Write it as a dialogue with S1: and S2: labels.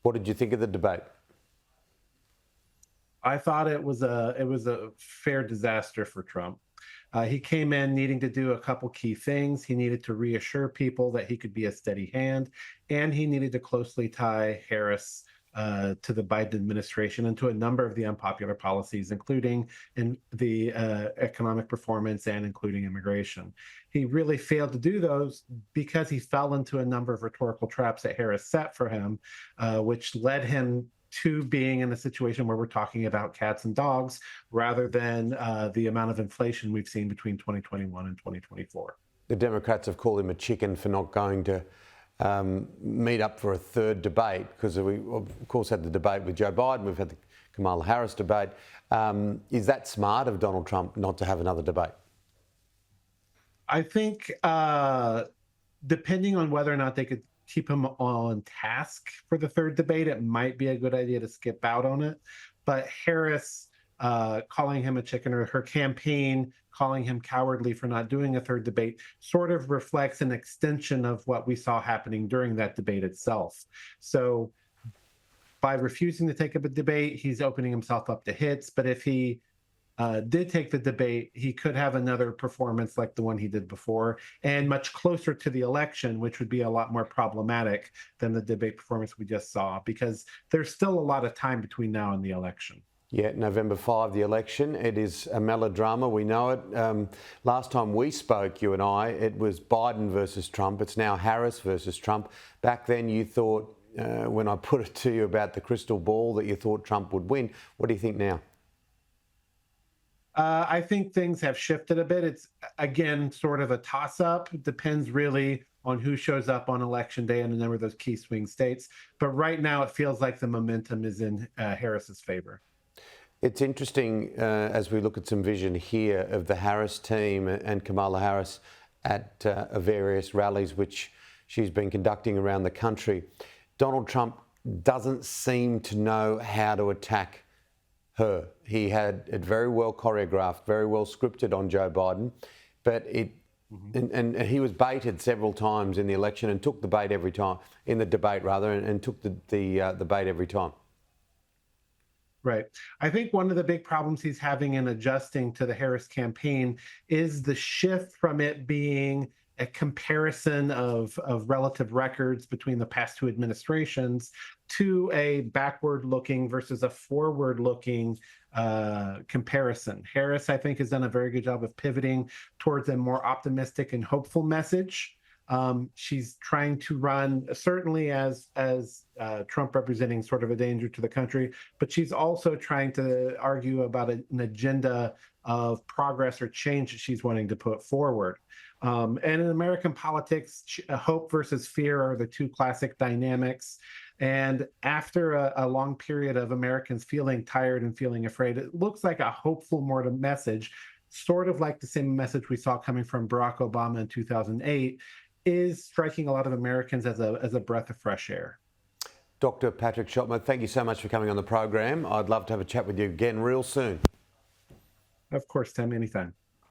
S1: What did you think of the debate?
S2: I thought it was a fair disaster for Trump. He came in needing to do a couple key things. He needed to reassure people that he could be a steady hand, and he needed to closely tie Harris to the Biden administration and to a number of the unpopular policies, including in the economic performance and including immigration. He really failed to do those because he fell into a number of rhetorical traps that Harris set for him, which led him to being in a situation where we're talking about cats and dogs rather than the amount of inflation we've seen between 2021 and 2024.
S1: The Democrats have called him a chicken for not going to meet up for a third debate, because we, of course, had the debate with Joe Biden. We've had the Kamala Harris debate. Is that smart of Donald Trump not to have another debate?
S2: I think depending on whether or not they could keep him on task for the third debate, it might be a good idea to skip out on it. But Harris calling him a chicken, or her campaign calling him cowardly for not doing a third debate, sort of reflects an extension of what we saw happening during that debate itself. So by refusing to take up a debate, he's opening himself up to hits. But if he did take the debate, he could have another performance like the one he did before, and much closer to the election, which would be a lot more problematic than the debate performance we just saw, because there's still a lot of time between now and the election.
S1: Yeah, November 5, the election. It is a melodrama. We know it. Last time we spoke, you and I, it was Biden versus Trump. It's now Harris versus Trump. Back then you thought, when I put it to you about the crystal ball, that you thought Trump would win. What do you think now?
S2: I think things have shifted a bit. It's, again, sort of a toss-up. It depends really on who shows up on election day in a number of those key swing states. But right now it feels like the momentum is in Harris's favor.
S1: It's interesting as we look at some vision here of the Harris team and Kamala Harris at various rallies which she's been conducting around the country. Donald Trump doesn't seem to know how to attack her. He had it very well choreographed, very well scripted on Joe Biden, but and he was baited several times in the election and took the bait every time, in the debate rather, and took the bait every time.
S2: Right. I think one of the big problems he's having in adjusting to the Harris campaign is the shift from it being a comparison of relative records between the past two administrations to a backward-looking versus a forward-looking comparison. Harris, I think, has done a very good job of pivoting towards a more optimistic and hopeful message. She's trying to run, certainly as Trump representing sort of a danger to the country, but she's also trying to argue about an agenda of progress or change that she's wanting to put forward. And in American politics, hope versus fear are the two classic dynamics. And after a long period of Americans feeling tired and feeling afraid, it looks like a hopeful more message, sort of like the same message we saw coming from Barack Obama in 2008, is striking a lot of Americans as a breath of fresh air.
S1: Dr. Patrick Schoettmer, thank you so much for coming on the program. I'd love to have a chat with you again real soon.
S2: Of course, Tim, anytime.